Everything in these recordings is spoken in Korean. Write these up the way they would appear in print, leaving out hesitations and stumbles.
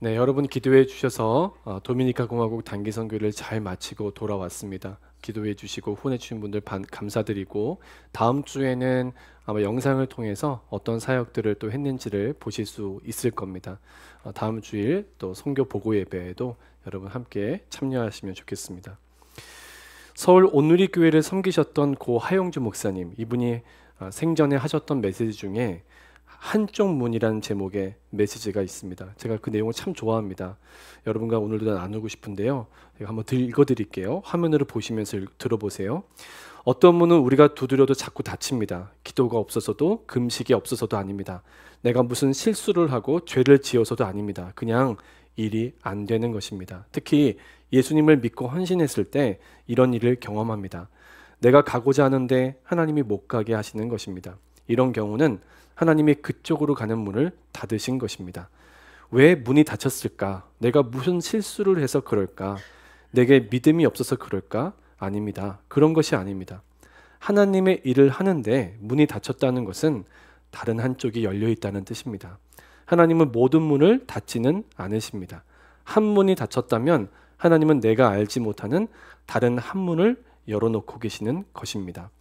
네, 여러분 기도해 주셔서 도미니카 공화국 단기 선교를 잘 마치고 돌아왔습니다. 기도해 주시고 후원해 주신 분들 감사드리고, 다음 주에는 아마 영상을 통해서 어떤 사역들을 또 했는지를 보실 수 있을 겁니다. 다음 주일 또 선교 보고 예배에도 여러분 함께 참여하시면 좋겠습니다. 서울 온누리 교회를 섬기셨던 고 하용주 목사님, 이분이 생전에 하셨던 메시지 중에 한쪽 문이라는 제목의 메시지가 있습니다. 제가 그 내용을 참 좋아합니다. 여러분과 오늘도 나누고 싶은데요. 제가 한번 읽어드릴게요. 화면으로 보시면서 들어보세요. 어떤 문은 우리가 두드려도 자꾸 닫힙니다. 기도가 없어서도 금식이 없어서도 아닙니다. 내가 무슨 실수를 하고 죄를 지어서도 아닙니다. 그냥 일이 안 되는 것입니다. 특히 예수님을 믿고 헌신했을 때 이런 일을 경험합니다. 내가 가고자 하는데 하나님이 못 가게 하시는 것입니다. 이런 경우는 하나님이 그쪽으로 가는 문을 닫으신 것입니다. 왜 문이 닫혔을까? 내가 무슨 실수를 해서 그럴까? 내게 믿음이 없어서 그럴까? 아닙니다. 그런 것이 아닙니다. 하나님의 일을 하는데 문이 닫혔다는 것은 다른 한쪽이 열려 있다는 뜻입니다. 하나님은 모든 문을 닫지는 않으십니다. 한 문이 닫혔다면 하나님은 내가 알지 못하는 다른 한 문을 열어놓고 계시는 것입니다.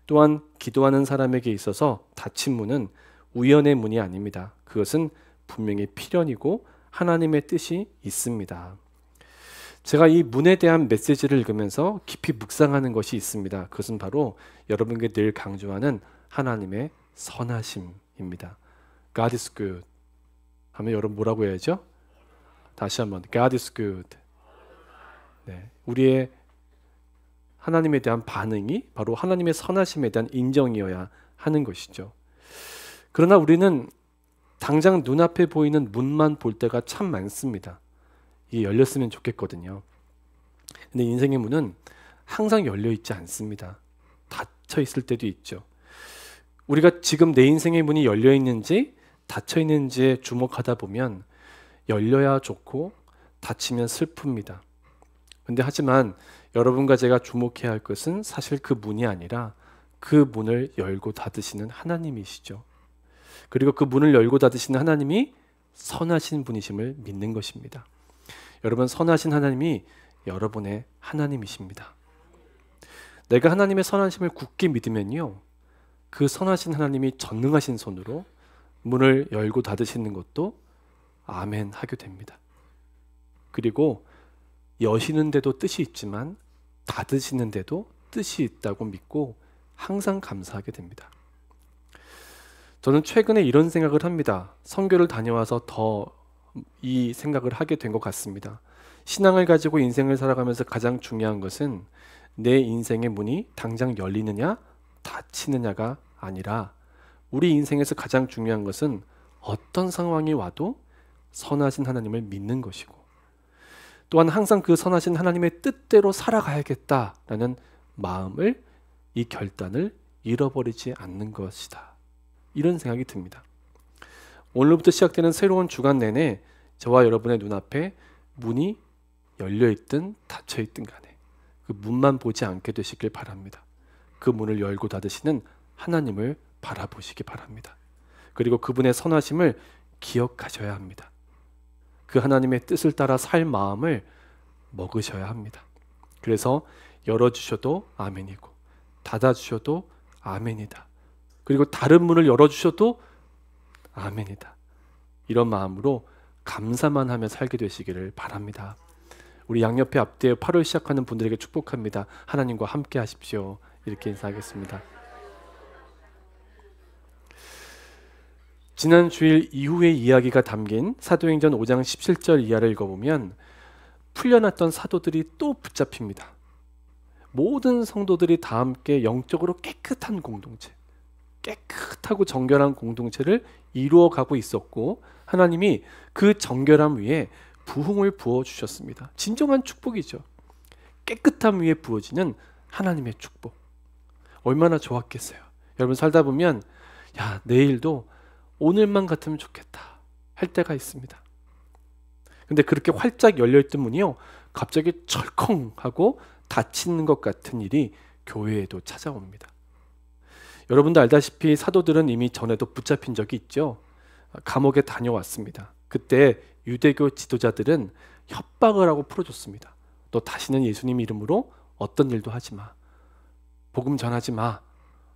또한 기도하는 사람에게 있어서 닫힌 문은 우연의 문이 아닙니다. 그것은 분명히 필연이고 하나님의 뜻이 있습니다. 제가 이 문에 대한 메시지를 읽으면서 깊이 묵상하는 것이 있습니다. 그것은 바로 여러분께 늘 강조하는 하나님의 선하심입니다. God is good 하면 여러분 뭐라고 해야죠? 다시 한번 God is good. 네, 우리의 하나님에 대한 반응이 바로 하나님의 선하심에 대한 인정이어야 하는 것이죠. 그러나 우리는 당장 눈앞에 보이는 문만 볼 때가 참 많습니다. 이게 열렸으면 좋겠거든요. 근데 인생의 문은 항상 열려 있지 않습니다. 닫혀 있을 때도 있죠. 우리가 지금 내 인생의 문이 열려 있는지 닫혀 있는지에 주목하다 보면 열려야 좋고 닫히면 슬픕니다. 근데 하지만 여러분과 제가 주목해야 할 것은 사실 그 문이 아니라 그 문을 열고 닫으시는 하나님이시죠. 그리고 그 문을 열고 닫으시는 하나님이 선하신 분이심을 믿는 것입니다. 여러분, 선하신 하나님이 여러분의 하나님이십니다. 내가 하나님의 선하심을 굳게 믿으면요, 그 선하신 하나님이 전능하신 손으로 문을 열고 닫으시는 것도 아멘 하게 됩니다. 그리고 여시는데도 뜻이 있지만 닫으시는데도 뜻이 있다고 믿고 항상 감사하게 됩니다. 저는 최근에 이런 생각을 합니다. 선교를 다녀와서 더 이 생각을 하게 된 것 같습니다. 신앙을 가지고 인생을 살아가면서 가장 중요한 것은 내 인생의 문이 당장 열리느냐 닫히느냐가 아니라 우리 인생에서 가장 중요한 것은 어떤 상황이 와도 선하신 하나님을 믿는 것이고, 또한 항상 그 선하신 하나님의 뜻대로 살아가야겠다라는 마음을, 이 결단을 잃어버리지 않는 것이다. 이런 생각이 듭니다. 오늘부터 시작되는 새로운 주간 내내 저와 여러분의 눈앞에 문이 열려있든 닫혀있든 간에 그 문만 보지 않게 되시길 바랍니다. 그 문을 열고 닫으시는 하나님을 바라보시기 바랍니다. 그리고 그분의 선하심을 기억하셔야 합니다. 그 하나님의 뜻을 따라 살 마음을 먹으셔야 합니다. 그래서 열어주셔도 아멘이고 닫아주셔도 아멘이다. 그리고 다른 문을 열어주셔도 아멘이다. 이런 마음으로 감사만 하며 살게 되시기를 바랍니다. 우리 양옆에 앞뒤에 8월 시작하는 분들에게 축복합니다. 하나님과 함께 하십시오. 이렇게 인사하겠습니다. 지난 주일 이후의 이야기가 담긴 사도행전 5장 17절 이하를 읽어보면 풀려났던 사도들이 또 붙잡힙니다. 모든 성도들이 다 함께 영적으로 깨끗한 공동체, 깨끗하고 정결한 공동체를 이루어가고 있었고, 하나님이 그 정결함 위에 부흥을 부어주셨습니다. 진정한 축복이죠. 깨끗함 위에 부어지는 하나님의 축복. 얼마나 좋았겠어요. 여러분, 살다 보면 야, 내일도 오늘만 같으면 좋겠다 할 때가 있습니다. 근데 그렇게 활짝 열려있던 문이요, 갑자기 철컹 하고 닫히는 것 같은 일이 교회에도 찾아옵니다. 여러분도 알다시피 사도들은 이미 전에도 붙잡힌 적이 있죠. 감옥에 다녀왔습니다. 그때 유대교 지도자들은 협박을 하고 풀어줬습니다. 너 다시는 예수님 이름으로 어떤 일도 하지 마. 복음 전하지 마.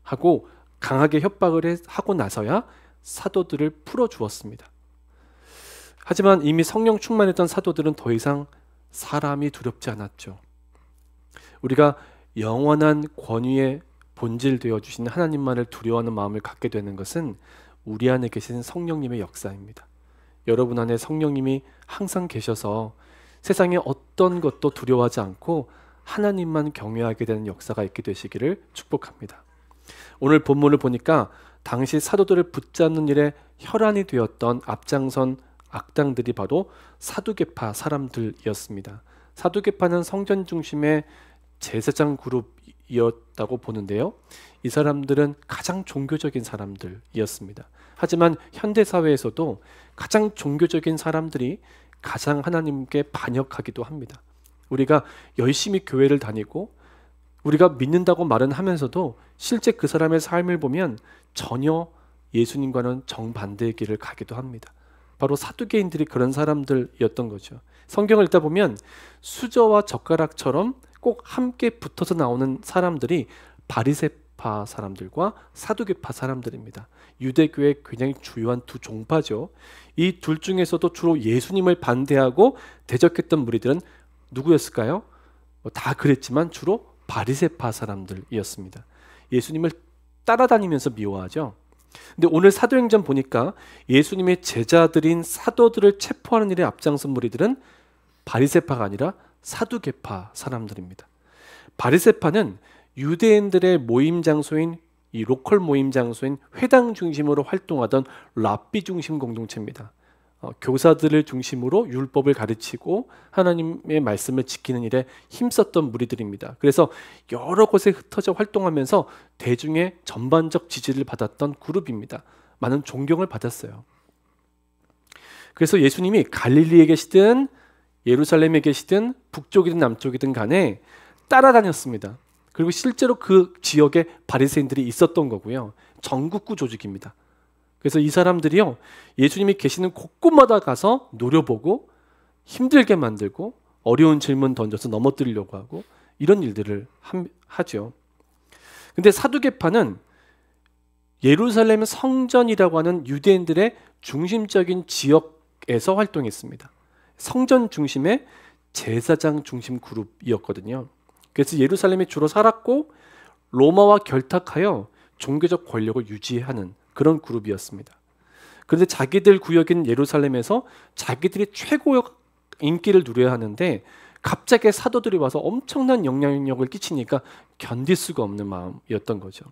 하고 강하게 협박을 하고 나서야 사도들을 풀어주었습니다. 하지만 이미 성령 충만했던 사도들은 더 이상 사람이 두렵지 않았죠. 우리가 영원한 권위의 본질 되어 주신 하나님만을 두려워하는 마음을 갖게 되는 것은 우리 안에 계신 성령님의 역사입니다. 여러분 안에 성령님이 항상 계셔서 세상의 어떤 것도 두려워하지 않고 하나님만 경외하게 되는 역사가 있게 되시기를 축복합니다. 오늘 본문을 보니까 당시 사도들을 붙잡는 일에 혈안이 되었던 앞장선 악당들이 바로 사두개파 사람들이었습니다. 사두개파는 성전 중심의 제사장 그룹이었다고 보는데요. 이 사람들은 가장 종교적인 사람들이었습니다. 하지만 현대 사회에서도 가장 종교적인 사람들이 가장 하나님께 반역하기도 합니다. 우리가 열심히 교회를 다니고 우리가 믿는다고 말은 하면서도 실제 그 사람의 삶을 보면 전혀 예수님과는 정반대의 길을 가기도 합니다. 바로 사두개인들이 그런 사람들이었던 거죠. 성경을 읽다 보면 수저와 젓가락처럼 꼭 함께 붙어서 나오는 사람들이 바리새파 사람들과 사두개파 사람들입니다. 유대교의 굉장히 주요한 두 종파죠. 이 둘 중에서도 주로 예수님을 반대하고 대적했던 무리들은 누구였을까요? 다 그랬지만 주로 바리새파 사람들이었습니다. 예수님을 따라다니면서 미워하죠. 근데 오늘 사도행전 보니까 예수님의 제자들인 사도들을 체포하는 일에 앞장선 무리들은 바리새파가 아니라 사두개파 사람들입니다. 바리새파는 유대인들의 모임 장소인 이 로컬 모임 장소인 회당 중심으로 활동하던 랍비 중심 공동체입니다. 교사들을 중심으로 율법을 가르치고 하나님의 말씀을 지키는 일에 힘썼던 무리들입니다. 그래서 여러 곳에 흩어져 활동하면서 대중의 전반적 지지를 받았던 그룹입니다. 많은 존경을 받았어요. 그래서 예수님이 갈릴리에 계시든 예루살렘에 계시든 북쪽이든 남쪽이든 간에 따라다녔습니다. 그리고 실제로 그 지역에 바리새인들이 있었던 거고요. 전국구 조직입니다. 그래서 이 사람들이요, 예수님이 계시는 곳곳마다 가서 노려보고 힘들게 만들고 어려운 질문 던져서 넘어뜨리려고 하고 이런 일들을 하죠. 근데 사두개파는 예루살렘 성전이라고 하는 유대인들의 중심적인 지역에서 활동했습니다. 성전 중심의 제사장 중심 그룹이었거든요. 그래서 예루살렘에 주로 살았고 로마와 결탁하여 종교적 권력을 유지하는 그런 그룹이었습니다. 그런데 자기들 구역인 예루살렘에서 자기들이 최고의 인기를 누려야 하는데 갑자기 사도들이 와서 엄청난 영향력을 끼치니까 견딜 수가 없는 마음이었던 거죠.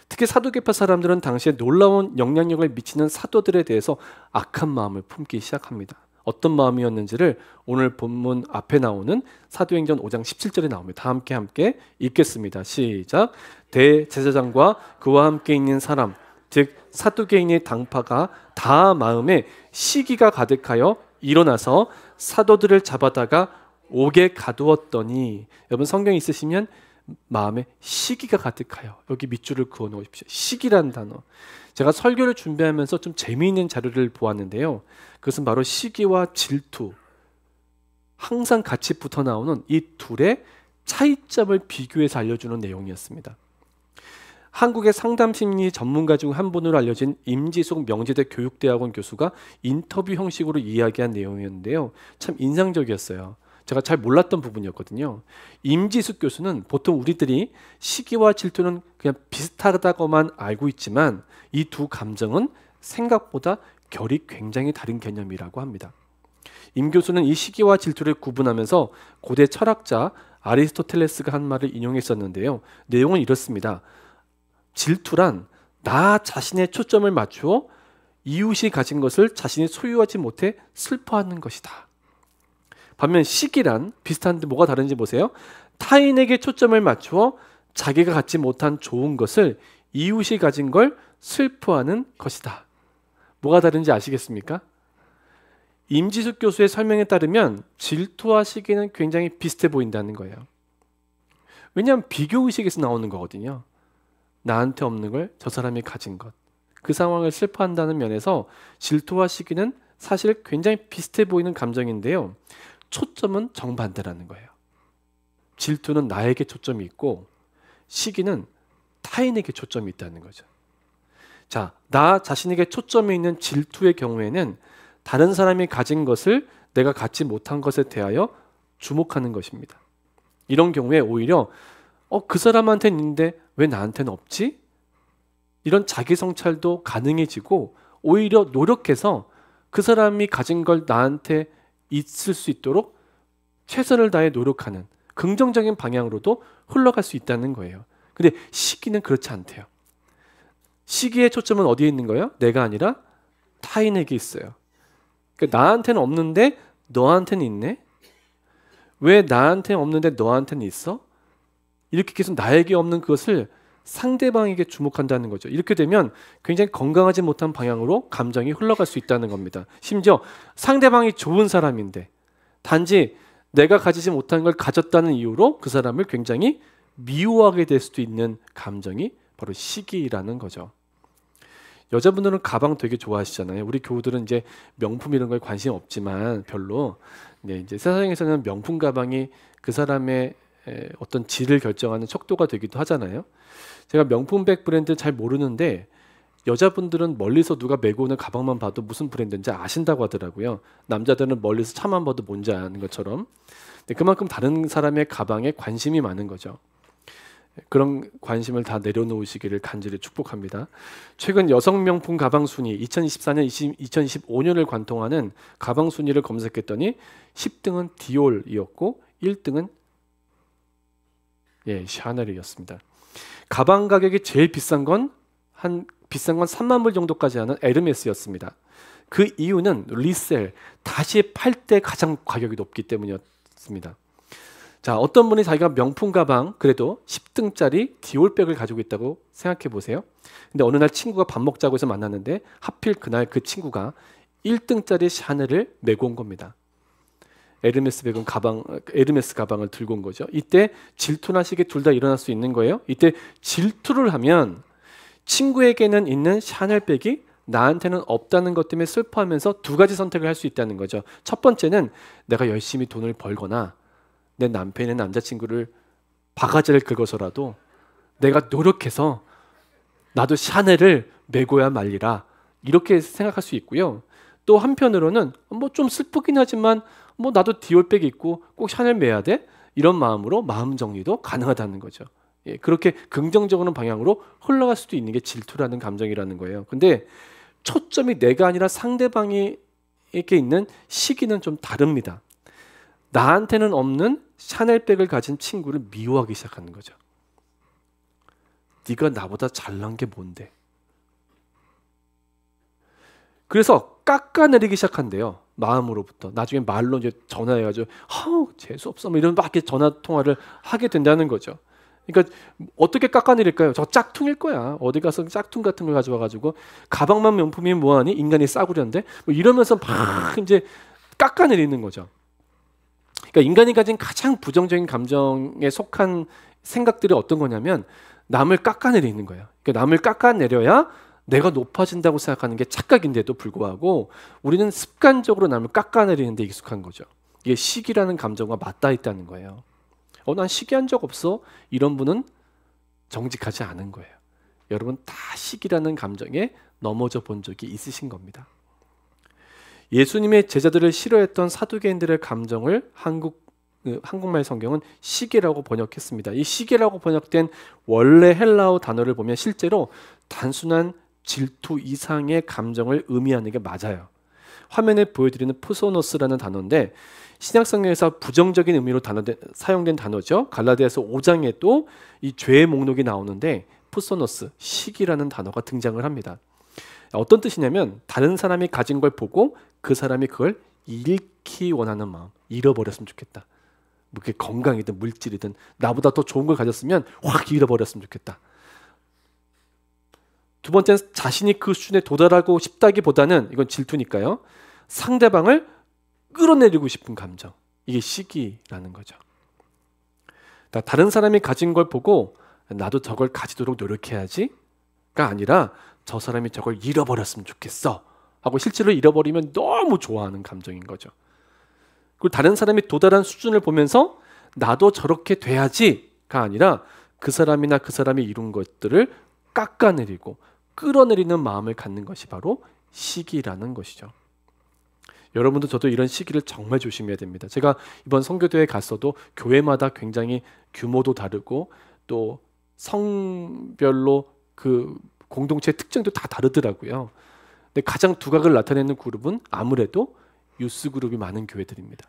특히 사두개파 사람들은 당시에 놀라운 영향력을 미치는 사도들에 대해서 악한 마음을 품기 시작합니다. 어떤 마음이었는지를 오늘 본문 앞에 나오는 사도행전 5장 17절에 나옵니다. 다 함께 읽겠습니다. 시작. 대제사장과 그와 함께 있는 사람 즉 사두개인의 당파가 다 마음에 시기가 가득하여 일어나서 사도들을 잡아다가 옥에 가두었더니, 여러분 성경 있으시면 마음에 시기가 가득하여, 여기 밑줄을 그어 놓으십시오. 시기란 단어. 제가 설교를 준비하면서 좀 재미있는 자료를 보았는데요. 그것은 바로 시기와 질투, 항상 같이 붙어 나오는 이 둘의 차이점을 비교해서 알려주는 내용이었습니다. 한국의 상담심리 전문가 중 한 분으로 알려진 임지숙 명지대 교육대학원 교수가 인터뷰 형식으로 이야기한 내용이었는데요. 참 인상적이었어요. 제가 잘 몰랐던 부분이었거든요. 임지숙 교수는 보통 우리들이 시기와 질투는 그냥 비슷하다고만 알고 있지만 이 두 감정은 생각보다 결이 굉장히 다른 개념이라고 합니다. 임 교수는 이 시기와 질투를 구분하면서 고대 철학자 아리스토텔레스가 한 말을 인용했었는데요. 내용은 이렇습니다. 질투란 나 자신의 초점을 맞추어 이웃이 가진 것을 자신이 소유하지 못해 슬퍼하는 것이다. 반면 시기란 비슷한데 뭐가 다른지 보세요. 타인에게 초점을 맞추어 자기가 갖지 못한 좋은 것을 이웃이 가진 걸 슬퍼하는 것이다. 뭐가 다른지 아시겠습니까? 임지숙 교수의 설명에 따르면 질투와 시기는 굉장히 비슷해 보인다는 거예요. 왜냐하면 비교의식에서 나오는 거거든요. 나한테 없는 걸 저 사람이 가진 것. 그 상황을 슬퍼한다는 면에서 질투와 시기는 사실 굉장히 비슷해 보이는 감정인데요. 초점은 정반대라는 거예요. 질투는 나에게 초점이 있고 시기는 타인에게 초점이 있다는 거죠. 자, 나 자신에게 초점이 있는 질투의 경우에는 다른 사람이 가진 것을 내가 갖지 못한 것에 대하여 주목하는 것입니다. 이런 경우에 오히려 그 사람한테는 있는데 왜 나한테는 없지? 이런 자기 성찰도 가능해지고 오히려 노력해서 그 사람이 가진 걸 나한테 있을 수 있도록 최선을 다해 노력하는 긍정적인 방향으로도 흘러갈 수 있다는 거예요. 근데 시기는 그렇지 않대요. 시기의 초점은 어디에 있는 거예요? 내가 아니라 타인에게 있어요. 그러니까 나한테는 없는데 너한테는 있네? 왜 나한테 없는데 너한테는 있어? 이렇게 계속 나에게 없는 그것을 상대방에게 주목한다는 거죠. 이렇게 되면 굉장히 건강하지 못한 방향으로 감정이 흘러갈 수 있다는 겁니다. 심지어 상대방이 좋은 사람인데 단지 내가 가지지 못한 걸 가졌다는 이유로 그 사람을 굉장히 미워하게 될 수도 있는 감정이 바로 시기라는 거죠. 여자분들은 가방 되게 좋아하시잖아요. 우리 교우들은 이제 명품 이런 거에 관심 없지만 별로 이제 세상에서는 명품 가방이 그 사람의 어떤 질을 결정하는 척도가 되기도 하잖아요. 제가 명품백 브랜드 잘 모르는데 여자분들은 멀리서 누가 메고 오는 가방만 봐도 무슨 브랜드인지 아신다고 하더라고요. 남자들은 멀리서 차만 봐도 뭔지 아는 것처럼. 그만큼 다른 사람의 가방에 관심이 많은 거죠. 그런 관심을 다 내려놓으시기를 간절히 축복합니다. 최근 여성 명품 가방 순위 2024년, 2025년을 관통하는 가방 순위를 검색했더니 10등은 디올이었고 1등은 샤넬이었습니다. 가방 가격이 제일 비싼 건 3만 불 정도까지 하는 에르메스였습니다. 그 이유는 리셀, 다시 팔 때 가장 가격이 높기 때문이었습니다. 자, 어떤 분이 자기가 명품 가방 그래도 10등짜리 디올백을 가지고 있다고 생각해 보세요. 근데 어느 날 친구가 밥 먹자고 해서 만났는데 하필 그날 그 친구가 1등짜리 샤넬을 메고 온 겁니다. 에르메스 가방을 들고 온 거죠. 이때 질투나 시기 둘 다 일어날 수 있는 거예요. 이때 질투를 하면 친구에게는 있는 샤넬백이 나한테는 없다는 것 때문에 슬퍼하면서 두 가지 선택을 할 수 있다는 거죠. 첫 번째는 내가 열심히 돈을 벌거나 내 남편이나 남자친구를 바가지를 긁어서라도 내가 노력해서 나도 샤넬을 메고야 말리라 이렇게 생각할 수 있고요. 또 한편으로는 좀 슬프긴 하지만 나도 디올백이 있고 꼭 샤넬 매야 돼? 이런 마음으로 마음 정리도 가능하다는 거죠. 그렇게 긍정적인 방향으로 흘러갈 수도 있는 게 질투라는 감정이라는 거예요. 근데 초점이 내가 아니라 상대방에게 있는 시기는 좀 다릅니다. 나한테는 없는 샤넬백을 가진 친구를 미워하기 시작하는 거죠. 네가 나보다 잘난 게 뭔데? 그래서 깎아내리기 시작한대요. 마음으로부터. 나중에 말로 이제 전화해가지고 재수 없어 이런 막 이렇게 전화 통화를 하게 된다는 거죠. 그러니까 어떻게 깎아내릴까요? 저 짝퉁일 거야. 어디 가서 짝퉁 같은 걸 가져와가지고 가방만 명품이 뭐하니? 인간이 싸구려인데? 이러면서 막 이제 깎아내리는 거죠. 그러니까 인간이 가진 가장 부정적인 감정에 속한 생각들이 어떤 거냐면 남을 깎아내리는 거예요. 그러니까 남을 깎아내려야 내가 높아진다고 생각하는 게 착각인데도 불구하고 우리는 습관적으로 남을 깎아내리는 데 익숙한 거죠. 이게 시기라는 감정과 맞닿아 있다는 거예요. 난 시기한 적 없어. 이런 분은 정직하지 않은 거예요. 여러분 다 시기라는 감정에 넘어져 본 적이 있으신 겁니다. 예수님의 제자들을 싫어했던 사두개인들의 감정을 한국말 성경은 시기라고 번역했습니다. 이 시기라고 번역된 원래 헬라어 단어를 보면 실제로 단순한 질투 이상의 감정을 의미하는 게 맞아요. 화면에 보여드리는 푸소노스라는 단어인데 신약성경에서 부정적인 의미로 사용된 단어죠. 갈라디아서 5장에도 이 죄의 목록이 나오는데 푸소노스, 시기라는 단어가 등장을 합니다. 어떤 뜻이냐면 다른 사람이 가진 걸 보고 그 사람이 그걸 잃기 원하는 마음, 잃어버렸으면 좋겠다. 그게 건강이든 물질이든 나보다 더 좋은 걸 가졌으면 확 잃어버렸으면 좋겠다. 두 번째는 자신이 그 수준에 도달하고 싶다기보다는 이건 질투니까요. 상대방을 끌어내리고 싶은 감정. 이게 시기라는 거죠. 다른 사람이 가진 걸 보고 나도 저걸 가지도록 노력해야지가 아니라 저 사람이 저걸 잃어버렸으면 좋겠어 하고 실제로 잃어버리면 너무 좋아하는 감정인 거죠. 그리고 다른 사람이 도달한 수준을 보면서 나도 저렇게 돼야지가 아니라 그 사람이나 그 사람이 이룬 것들을 깎아내리고 끌어내리는 마음을 갖는 것이 바로 시기라는 것이죠. 여러분도 저도 이런 시기를 정말 조심해야 됩니다. 제가 이번 선교대회 갔어도 교회마다 굉장히 규모도 다르고 또 성별로 그 공동체 특징도 다 다르더라고요. 근데 가장 두각을 나타내는 그룹은 아무래도 유스 그룹이 많은 교회들입니다.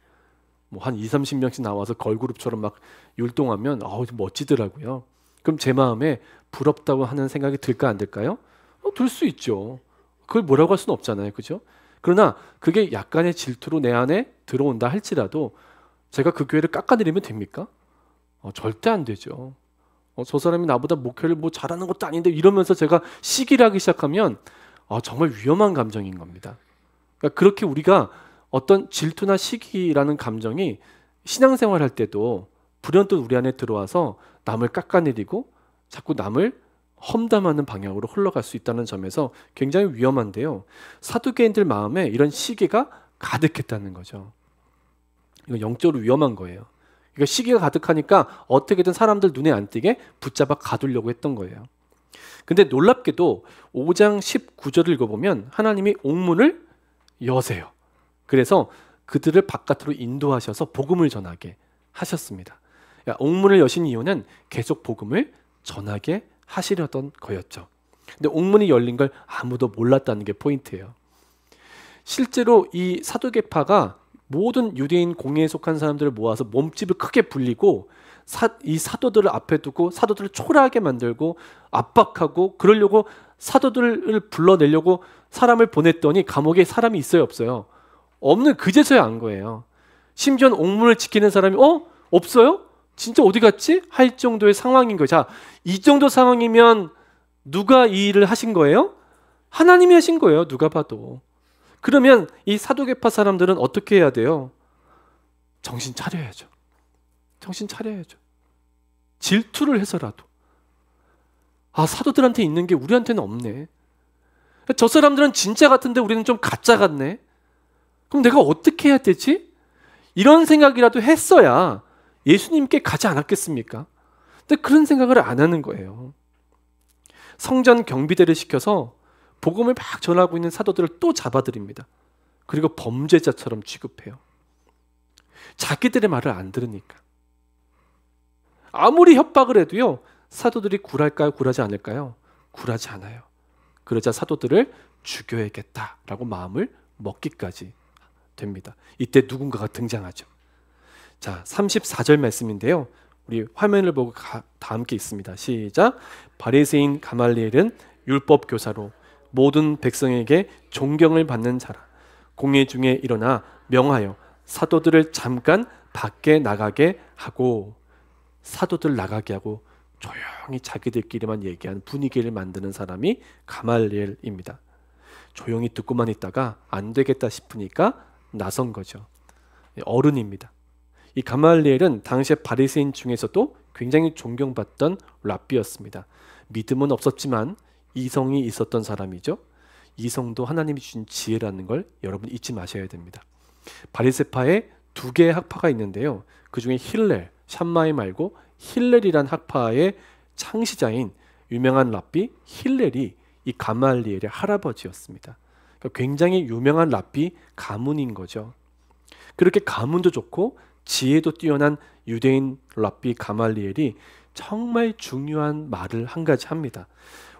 뭐 한 2, 30명씩 나와서 걸그룹처럼 막 율동하면 멋지더라고요. 그럼 제 마음에 부럽다고 하는 생각이 들까 안 들까요? 들 수 있죠. 그걸 뭐라고 할 수는 없잖아요. 그죠? 그러나 그게 약간의 질투로 내 안에 들어온다 할지라도 제가 그 교회를 깎아내리면 됩니까? 절대 안 되죠. 저 사람이 나보다 목회를 뭐 잘하는 것도 아닌데 이러면서 제가 시기를 하기 시작하면 정말 위험한 감정인 겁니다. 그러니까 그렇게 우리가 어떤 질투나 시기라는 감정이 신앙생활 할 때도 불현듯 우리 안에 들어와서 남을 깎아내리고 자꾸 남을 험담하는 방향으로 흘러갈 수 있다는 점에서 굉장히 위험한데요. 사두개인들 마음에 이런 시기가 가득했다는 거죠. 이거 영적으로 위험한 거예요. 그러니까 시기가 가득하니까 어떻게든 사람들 눈에 안 띄게 붙잡아 가두려고 했던 거예요. 근데 놀랍게도 5장 19절을 읽어보면 하나님이 옥문을 여세요. 그래서 그들을 바깥으로 인도하셔서 복음을 전하게 하셨습니다. 옥문을 여신 이유는 계속 복음을 전하게 하시려던 거였죠. 근데 옥문이 열린 걸 아무도 몰랐다는 게 포인트예요. 실제로 이 사두개파가 모든 유대인 공예에 속한 사람들을 모아서 몸집을 크게 불리고 이 사도들을 앞에 두고 사도들을 초라하게 만들고 압박하고 그러려고 사도들을 불러내려고 사람을 보냈더니 감옥에 사람이 있어요, 없어요? 없는 그제서야 안 거예요. 심지어 옥문을 지키는 사람이 없어요? 진짜 어디 갔지? 할 정도의 상황인 거죠. 자, 이 정도 상황이면 누가 이 일을 하신 거예요? 하나님이 하신 거예요. 누가 봐도. 그러면 이 사두개파 사람들은 어떻게 해야 돼요? 정신 차려야죠. 정신 차려야죠. 질투를 해서라도. 사도들한테 있는 게 우리한테는 없네. 저 사람들은 진짜 같은데 우리는 좀 가짜 같네. 그럼 내가 어떻게 해야 되지? 이런 생각이라도 했어야 예수님께 가지 않았겠습니까? 근데 그런 생각을 안 하는 거예요. 성전 경비대를 시켜서 복음을 막 전하고 있는 사도들을 또 잡아들입니다. 그리고 범죄자처럼 취급해요. 자기들의 말을 안 들으니까. 아무리 협박을 해도요. 사도들이 굴할까요? 굴하지 않을까요? 굴하지 않아요. 그러자 사도들을 죽여야겠다라고 마음을 먹기까지 됩니다. 이때 누군가가 등장하죠. 자, 34절 말씀인데요. 우리 화면을 보고 다 함께 있습니다. 시작. 바리새인 가말리엘은 율법 교사로 모든 백성에게 존경을 받는 자라. 공회 중에 일어나 명하여 사도들을 잠깐 밖에 나가게 하고, 사도들 나가게 하고 조용히 자기들끼리만 얘기하는 분위기를 만드는 사람이 가말리엘입니다. 조용히 듣고만 있다가 안 되겠다 싶으니까 나선 거죠. 어른입니다. 이 가말리엘은 당시에 바리새인 중에서도 굉장히 존경받던 랍비였습니다. 믿음은 없었지만 이성이 있었던 사람이죠. 이성도 하나님이 주신 지혜라는 걸 여러분 잊지 마셔야 됩니다. 바리새파에 두 개의 학파가 있는데요. 그 중에 힐렐, 샴마이 말고 힐렐이란 학파의 창시자인 유명한 랍비 힐렐이 이 가말리엘의 할아버지였습니다. 그러니까 굉장히 유명한 랍비 가문인 거죠. 그렇게 가문도 좋고 지혜도 뛰어난 유대인 랍비 가말리엘이 정말 중요한 말을 한 가지 합니다.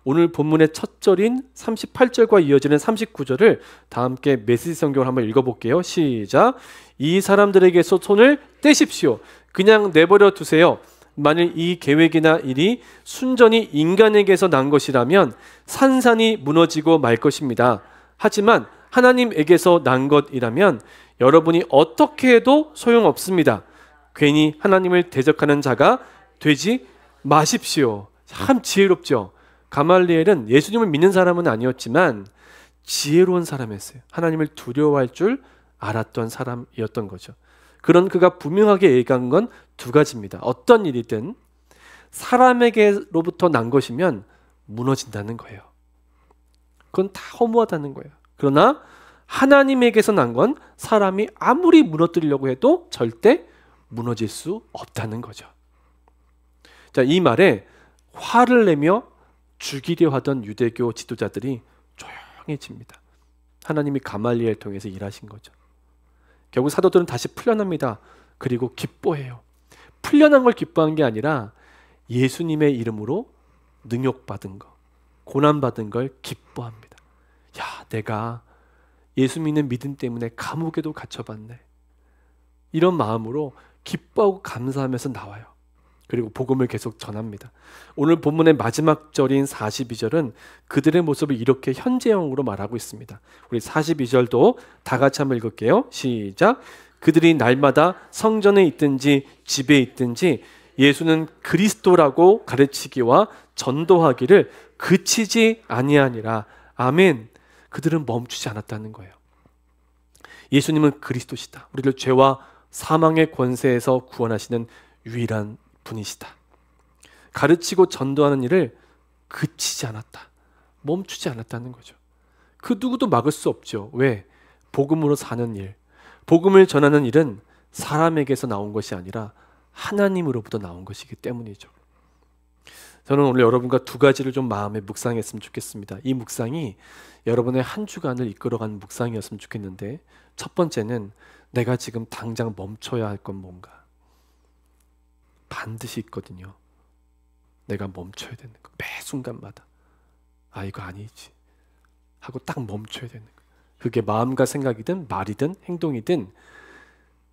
오늘 본문의 첫 절인 38절과 이어지는 39절을 다 함께 메시지 성경을 한번 읽어볼게요. 시작. 이 사람들에게서 손을 떼십시오. 그냥 내버려 두세요. 만일 이 계획이나 일이 순전히 인간에게서 난 것이라면 산산이 무너지고 말 것입니다. 하지만 하나님에게서 난 것이라면 여러분이 어떻게 해도 소용없습니다. 괜히 하나님을 대적하는 자가 되지 마십시오. 참 지혜롭죠. 가말리엘은 예수님을 믿는 사람은 아니었지만 지혜로운 사람이었어요. 하나님을 두려워할 줄 알았던 사람이었던 거죠. 그런 그가 분명하게 얘기한 건 두 가지입니다. 어떤 일이든 사람에게로부터 난 것이면 무너진다는 거예요. 그건 다 허무하다는 거예요. 그러나 하나님에게서 난 건 사람이 아무리 무너뜨리려고 해도 절대 무너질 수 없다는 거죠. 자, 이 말에 화를 내며 죽이려 하던 유대교 지도자들이 조용해집니다. 하나님이 가말리엘을 통해서 일하신 거죠. 결국 사도들은 다시 풀려납니다. 그리고 기뻐해요. 풀려난 걸 기뻐한 게 아니라 예수님의 이름으로 능욕받은 거, 고난받은 걸 기뻐합니다. 야, 내가 예수 믿는 믿음 때문에 감옥에도 갇혀봤네. 이런 마음으로 기뻐하고 감사하면서 나와요. 그리고 복음을 계속 전합니다. 오늘 본문의 마지막 절인 42절은 그들의 모습을 이렇게 현재형으로 말하고 있습니다. 우리 42절도 다 같이 한번 읽을게요. 시작. 그들이 날마다 성전에 있든지 집에 있든지 예수는 그리스도라고 가르치기와 전도하기를 그치지 아니하니라. 아멘. 그들은 멈추지 않았다는 거예요. 예수님은 그리스도시다. 우리를 죄와 사망의 권세에서 구원하시는 유일한 분이시다. 가르치고 전도하는 일을 그치지 않았다. 멈추지 않았다는 거죠. 그 누구도 막을 수 없죠. 왜? 복음으로 사는 일, 복음을 전하는 일은 사람에게서 나온 것이 아니라 하나님으로부터 나온 것이기 때문이죠. 저는 오늘 여러분과 두 가지를 좀 마음에 묵상했으면 좋겠습니다. 이 묵상이 여러분의 한 주간을 이끌어가는 묵상이었으면 좋겠는데, 첫 번째는 내가 지금 당장 멈춰야 할 건 뭔가 반드시 있거든요. 내가 멈춰야 되는 거. 매 순간마다 아, 이거 아니지 하고 딱 멈춰야 되는 거. 그게 마음과 생각이든 말이든 행동이든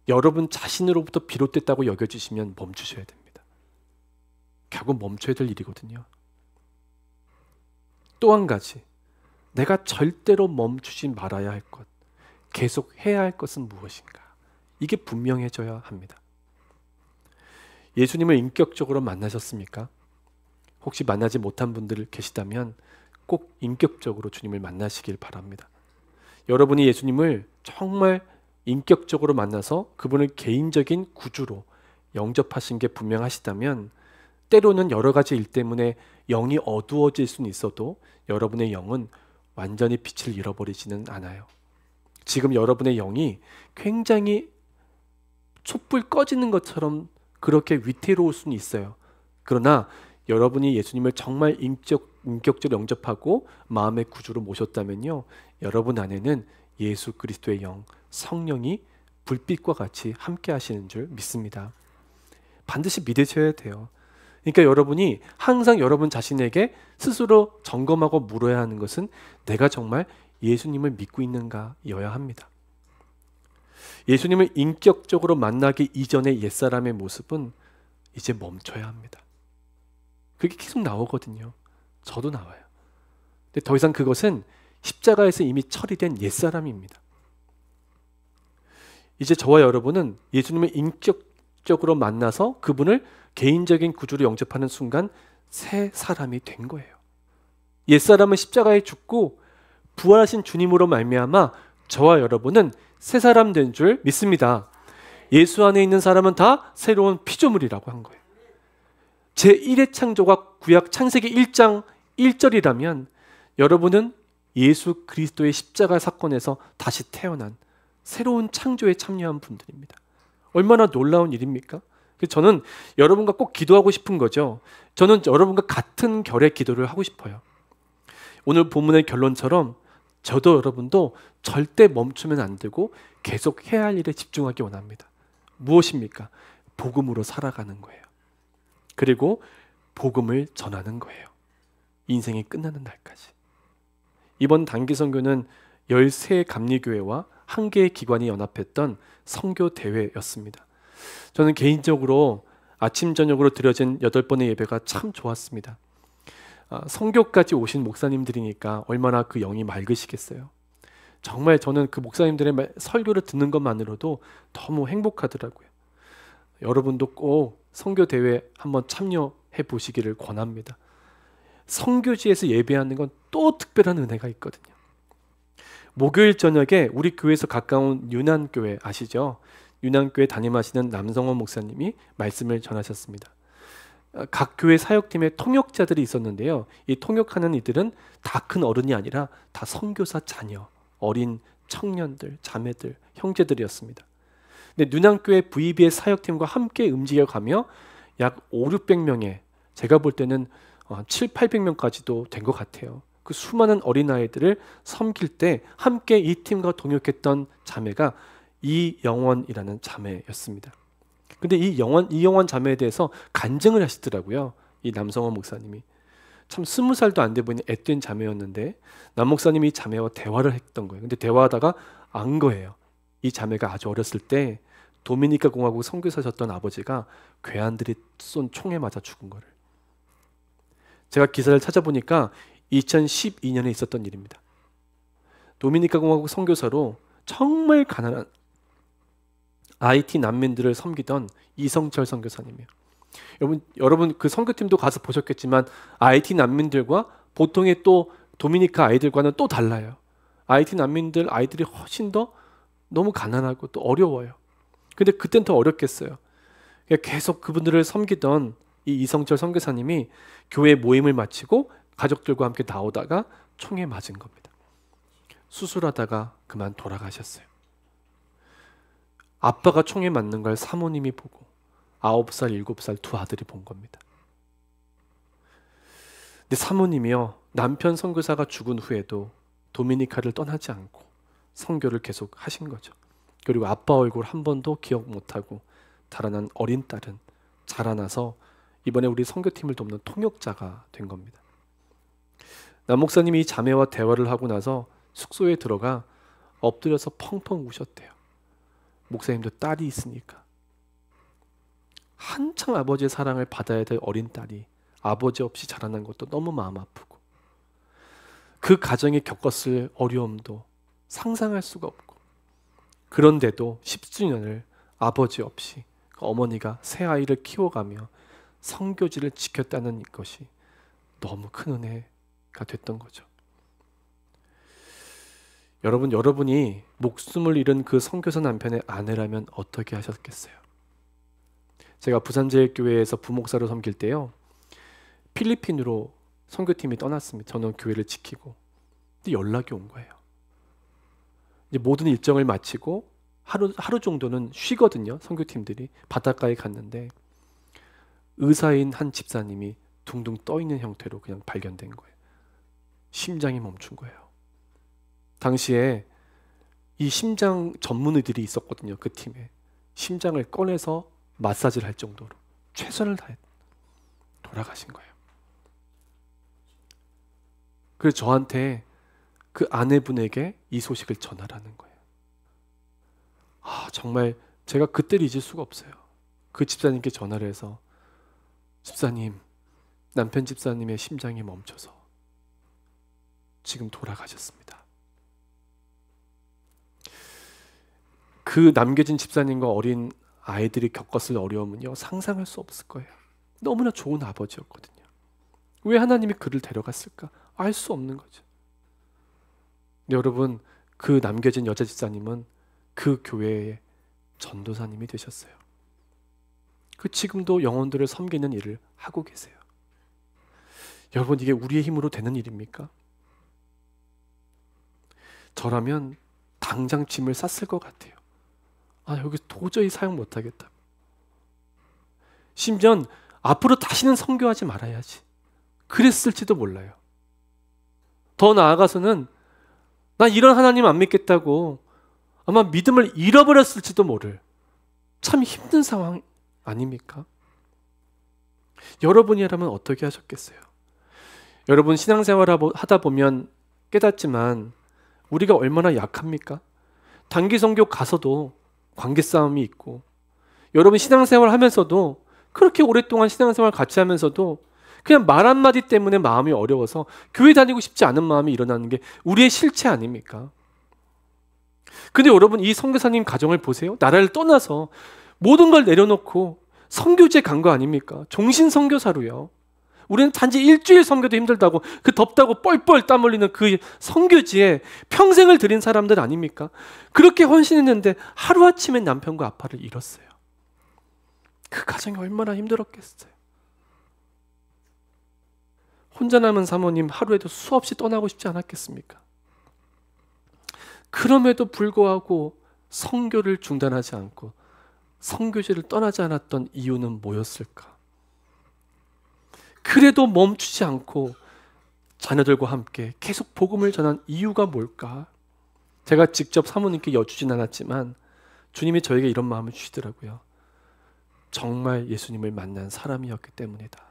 여러분 자신으로부터 비롯됐다고 여겨지시면 멈추셔야 됩니다. 결국 멈춰야 될 일이거든요. 또 한 가지, 내가 절대로 멈추지 말아야 할 것, 계속 해야 할 것은 무엇인가? 이게 분명해져야 합니다. 예수님을 인격적으로 만나셨습니까? 혹시 만나지 못한 분들 계시다면 꼭 인격적으로 주님을 만나시길 바랍니다. 여러분이 예수님을 정말 인격적으로 만나서 그분을 개인적인 구주로 영접하신 게 분명하시다면, 때로는 여러 가지 일 때문에 영이 어두워질 수는 있어도 여러분의 영은 완전히 빛을 잃어버리지는 않아요. 지금 여러분의 영이 굉장히 촛불 꺼지는 것처럼 그렇게 위태로울 수는 있어요. 그러나 여러분이 예수님을 정말 인격적으로 영접하고 마음의 구주로 모셨다면요, 여러분 안에는 예수 그리스도의 영, 성령이 불빛과 같이 함께 하시는 줄 믿습니다. 반드시 믿으셔야 돼요. 그러니까 여러분이 항상 여러분 자신에게 스스로 점검하고 물어야 하는 것은 내가 정말 예수님을 믿고 있는가여야 합니다. 예수님을 인격적으로 만나기 이전의 옛사람의 모습은 이제 멈춰야 합니다. 그게 계속 나오거든요. 저도 나와요. 근데 더 이상 그것은 십자가에서 이미 처리된 옛사람입니다. 이제 저와 여러분은 예수님을 인격적으로 만나서 그분을 개인적인 구주로 영접하는 순간 새 사람이 된 거예요. 옛사람은 십자가에 죽고 부활하신 주님으로 말미암아 저와 여러분은 새 사람 된 줄 믿습니다. 예수 안에 있는 사람은 다 새로운 피조물이라고 한 거예요. 제1의 창조가 구약 창세기 1장 1절이라면 여러분은 예수 그리스도의 십자가 사건에서 다시 태어난 새로운 창조에 참여한 분들입니다. 얼마나 놀라운 일입니까? 저는 여러분과 꼭 기도하고 싶은 거죠. 저는 여러분과 같은 결의 기도를 하고 싶어요. 오늘 본문의 결론처럼 저도 여러분도 절대 멈추면 안 되고 계속 해야 할 일에 집중하기 원합니다. 무엇입니까? 복음으로 살아가는 거예요. 그리고 복음을 전하는 거예요. 인생이 끝나는 날까지. 이번 단기 선교는 13감리교회와 1개의 기관이 연합했던 선교 대회였습니다. 저는 개인적으로 아침 저녁으로 드려진 8번의 예배가 참 좋았습니다. 선교까지 오신 목사님들이니까 얼마나 그 영이 맑으시겠어요. 정말 저는 그 목사님들의 설교를 듣는 것만으로도 너무 행복하더라고요. 여러분도 꼭 선교 대회 한번 참여해 보시기를 권합니다. 선교지에서 예배하는 건 또 특별한 은혜가 있거든요. 목요일 저녁에 우리 교회에서 가까운 유난교회 아시죠? 유난교회 담임하시는 남성원 목사님이 말씀을 전하셨습니다. 각 교회 사역팀에 통역자들이 있었는데요. 이 통역하는 이들은 다 큰 어른이 아니라 다 선교사 자녀, 어린 청년들, 자매들, 형제들이었습니다. 근데 눈양교회 VB의 사역팀과 함께 움직여가며 약 5, 600명의, 제가 볼 때는 7, 800명까지도 된 것 같아요. 그 수많은 어린아이들을 섬길 때 함께 이 팀과 동역했던 자매가 이영원이라는 자매였습니다. 근데 이영원 자매에 대해서 간증을 하시더라고요. 이 남성원 목사님이. 참 20살도 안 돼 보이는 앳된 자매였는데 남 목사님이 이 자매와 대화를 했던 거예요. 근데 대화하다가 안 거예요. 이 자매가 아주 어렸을 때 도미니카 공화국 선교사셨던 아버지가 괴한들이 쏜 총에 맞아 죽은 거를. 제가 기사를 찾아보니까 2012년에 있었던 일입니다. 도미니카 공화국 선교사로 정말 가난한 IT 난민들을 섬기던 이성철 선교사님이에요. 여러분 그 선교팀도 가서 보셨겠지만 IT 난민들과 보통의 또 도미니카 아이들과는 또 달라요. IT 난민들 아이들이 훨씬 더 너무 가난하고 또 어려워요. 근데 그땐 더 어렵겠어요. 계속 그분들을 섬기던 이 이성철 선교사님이 교회 모임을 마치고 가족들과 함께 나오다가 총에 맞은 겁니다. 수술하다가 그만 돌아가셨어요. 아빠가 총에 맞는 걸 사모님이 보고 9살, 7살 두 아들이 본 겁니다. 근데 사모님이요, 남편 선교사가 죽은 후에도 도미니카를 떠나지 않고 선교를 계속 하신 거죠. 그리고 아빠 얼굴 한 번도 기억 못하고 달아난 어린 딸은 자라나서 이번에 우리 선교팀을 돕는 통역자가 된 겁니다. 남 목사님이 이 자매와 대화를 하고 나서 숙소에 들어가 엎드려서 펑펑 우셨대요. 목사님도 딸이 있으니까. 한창 아버지의 사랑을 받아야 될 어린 딸이 아버지 없이 자라난 것도 너무 마음 아프고 그 가정이 겪었을 어려움도 상상할 수가 없고 그런데도 10주년을 아버지 없이 어머니가 새 아이를 키워가며 선교지를 지켰다는 것이 너무 큰 은혜가 됐던 거죠. 여러분이 목숨을 잃은 그 선교사 남편의 아내라면 어떻게 하셨겠어요? 제가 부산제일교회에서 부목사로 섬길 때요, 필리핀으로 선교팀이 떠났습니다. 저는 교회를 지키고. 근데 연락이 온 거예요. 이제 모든 일정을 마치고 하루 정도는 쉬거든요. 선교팀들이 바닷가에 갔는데 의사인 한 집사님이 둥둥 떠 있는 형태로 그냥 발견된 거예요. 심장이 멈춘 거예요. 당시에 이 심장 전문의들이 있었거든요. 그 팀에. 심장을 꺼내서 마사지를 할 정도로 최선을 다해 돌아가신 거예요. 그래서 저한테 그 아내분에게 이 소식을 전하라는 거예요. 정말 제가 그때를 잊을 수가 없어요. 그 집사님께 전화를 해서 집사님, 남편 집사님의 심장이 멈춰서 지금 돌아가셨습니다. 그 남겨진 집사님과 어린 아이들이 겪었을 어려움은요, 상상할 수 없을 거예요. 너무나 좋은 아버지였거든요. 왜 하나님이 그를 데려갔을까? 알 수 없는 거죠. 근데 여러분, 그 남겨진 여자 집사님은 그 교회의 전도사님이 되셨어요. 그 지금도 영혼들을 섬기는 일을 하고 계세요. 여러분, 이게 우리의 힘으로 되는 일입니까? 저라면 당장 짐을 쌌을 것 같아요. 여기 도저히 사용 못하겠다. 심지어 앞으로 다시는 선교하지 말아야지. 그랬을지도 몰라요. 더 나아가서는 나 이런 하나님 안 믿겠다고 아마 믿음을 잃어버렸을지도 모를 참 힘든 상황 아닙니까? 여러분이라면 어떻게 하셨겠어요? 여러분 신앙생활 하다 보면 깨닫지만 우리가 얼마나 약합니까? 단기 선교 가서도 관계 싸움이 있고 여러분 신앙생활 하면서도 그렇게 오랫동안 신앙생활 같이 하면서도 그냥 말 한마디 때문에 마음이 어려워서 교회 다니고 싶지 않은 마음이 일어나는 게 우리의 실체 아닙니까? 근데 여러분 이 선교사님 가정을 보세요. 나라를 떠나서 모든 걸 내려놓고 선교지에 간 거 아닙니까? 종신 선교사로요. 우리는 단지 일주일 선교도 힘들다고 그 덥다고 뻘뻘 땀 흘리는 그 선교지에 평생을 들인 사람들 아닙니까? 그렇게 헌신했는데 하루아침에 남편과 아빠를 잃었어요. 그 가정이 얼마나 힘들었겠어요. 혼자 남은 사모님 하루에도 수없이 떠나고 싶지 않았겠습니까? 그럼에도 불구하고 선교를 중단하지 않고 선교지를 떠나지 않았던 이유는 뭐였을까? 그래도 멈추지 않고 자녀들과 함께 계속 복음을 전한 이유가 뭘까? 제가 직접 사모님께 여쭈진 않았지만 주님이 저에게 이런 마음을 주시더라고요. 정말 예수님을 만난 사람이었기 때문이다.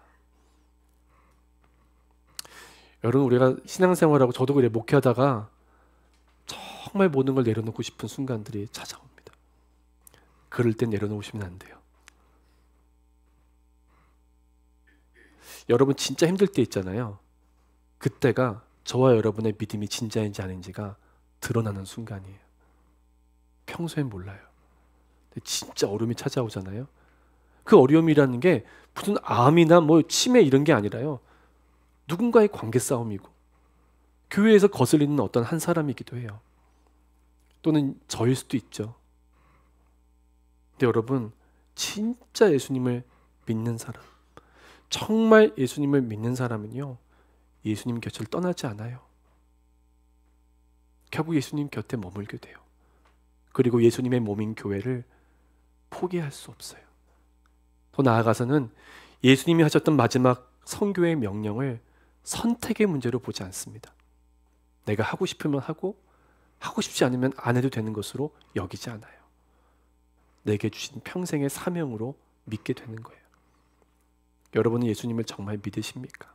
여러분, 우리가 신앙생활하고 저도 그래 목회하다가 정말 모든 걸 내려놓고 싶은 순간들이 찾아옵니다. 그럴 땐 내려놓으시면 안 돼요. 여러분 진짜 힘들 때 있잖아요. 그때가 저와 여러분의 믿음이 진짜인지 아닌지가 드러나는 순간이에요. 평소엔 몰라요. 근데 진짜 어려움이 찾아오잖아요. 그 어려움이라는 게 무슨 암이나 뭐 치매 이런 게 아니라요. 누군가의 관계 싸움이고 교회에서 거슬리는 어떤 한 사람이기도 해요. 또는 저일 수도 있죠. 근데 여러분, 진짜 예수님을 믿는 사람, 정말 예수님을 믿는 사람은요, 예수님 곁을 떠나지 않아요. 결국 예수님 곁에 머물게 돼요. 그리고 예수님의 몸인 교회를 포기할 수 없어요. 더 나아가서는 예수님이 하셨던 마지막 선교의 명령을 선택의 문제로 보지 않습니다. 내가 하고 싶으면 하고 하고 싶지 않으면 안 해도 되는 것으로 여기지 않아요. 내게 주신 평생의 사명으로 믿게 되는 거예요. 여러분은 예수님을 정말 믿으십니까?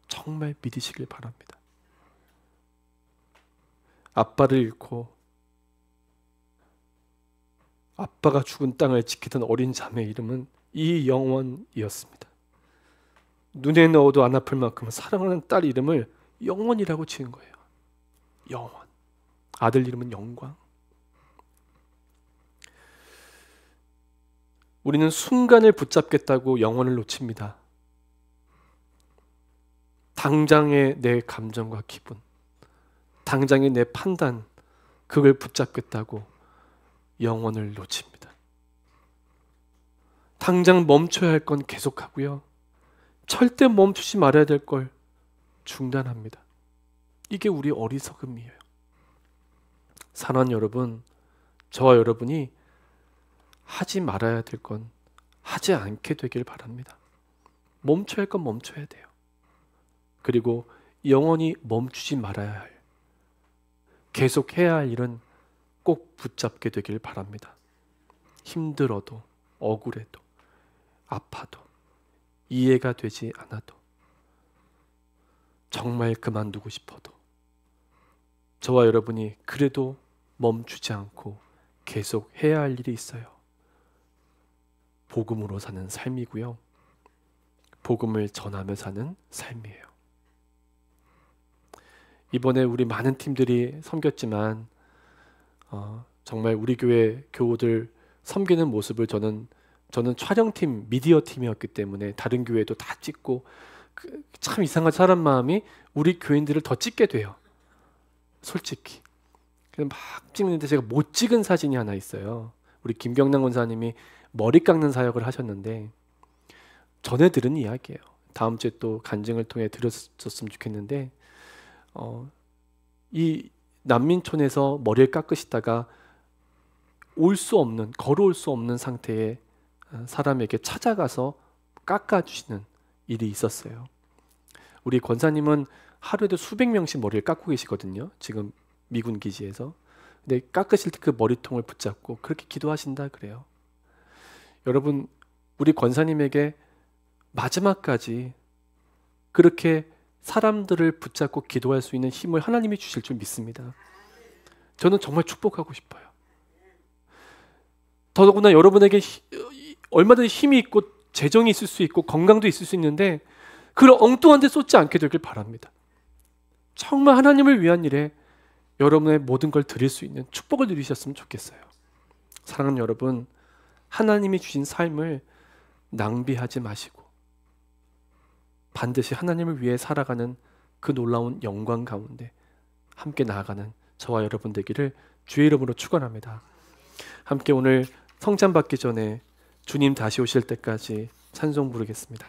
정말 믿으시길 바랍니다. 아빠를 잃고 아빠가 죽은 땅을 지키던 어린 자매의 이름은 이영원이었습니다. 눈에 넣어도 안 아플 만큼 사랑하는 딸 이름을 영원이라고 지은 거예요. 영원. 아들 이름은 영광. 우리는 순간을 붙잡겠다고 영원을 놓칩니다. 당장의 내 감정과 기분, 당장의 내 판단, 그걸 붙잡겠다고 영원을 놓칩니다. 당장 멈춰야 할 건 계속하고요. 절대 멈추지 말아야 될 걸 중단합니다. 이게 우리 어리석음이에요. 사랑하는 여러분, 저와 여러분이 하지 말아야 될 건 하지 않게 되길 바랍니다. 멈춰야 할 건 멈춰야 돼요. 그리고 영원히 멈추지 말아야 할, 계속해야 할 일은 꼭 붙잡게 되길 바랍니다. 힘들어도, 억울해도, 아파도, 이해가 되지 않아도, 정말 그만두고 싶어도 저와 여러분이 그래도 멈추지 않고 계속 해야 할 일이 있어요. 복음으로 사는 삶이고요. 복음을 전하며 사는 삶이에요. 이번에 우리 많은 팀들이 섬겼지만 정말 우리 교회 교우들 섬기는 모습을 저는 촬영팀, 미디어 팀이었기 때문에 다른 교회도 다 찍고 참 이상한 사람 마음이 우리 교인들을 더 찍게 돼요. 솔직히. 그래서 막 찍는데 제가 못 찍은 사진이 하나 있어요. 우리 김경남 권사님이 머리 깎는 사역을 하셨는데 전에 들은 이야기예요. 다음 주에 또 간증을 통해 들었었으면 좋겠는데 이 난민촌에서 머리를 깎으시다가 걸어올 수 없는 상태의 사람에게 찾아가서 깎아주시는 일이 있었어요. 우리 권사님은 하루에도 수백 명씩 머리를 깎고 계시거든요. 지금 미군 기지에서. 근데 깎으실 때 그 머리통을 붙잡고 그렇게 기도하신다 그래요. 여러분, 우리 권사님에게 마지막까지 그렇게 사람들을 붙잡고 기도할 수 있는 힘을 하나님이 주실 줄 믿습니다. 저는 정말 축복하고 싶어요. 더더구나 여러분에게 얼마든지 힘이 있고 재정이 있을 수 있고 건강도 있을 수 있는데 그걸 엉뚱한 데 쏟지 않게 되길 바랍니다. 정말 하나님을 위한 일에 여러분의 모든 걸 드릴 수 있는 축복을 누리셨으면 좋겠어요. 사랑하는 여러분, 하나님이 주신 삶을 낭비하지 마시고 반드시 하나님을 위해 살아가는 그 놀라운 영광 가운데 함께 나아가는 저와 여러분 되기를 주의 이름으로 축원합니다. 함께 오늘 성찬 받기 전에 주님 다시 오실 때까지 찬송 부르겠습니다.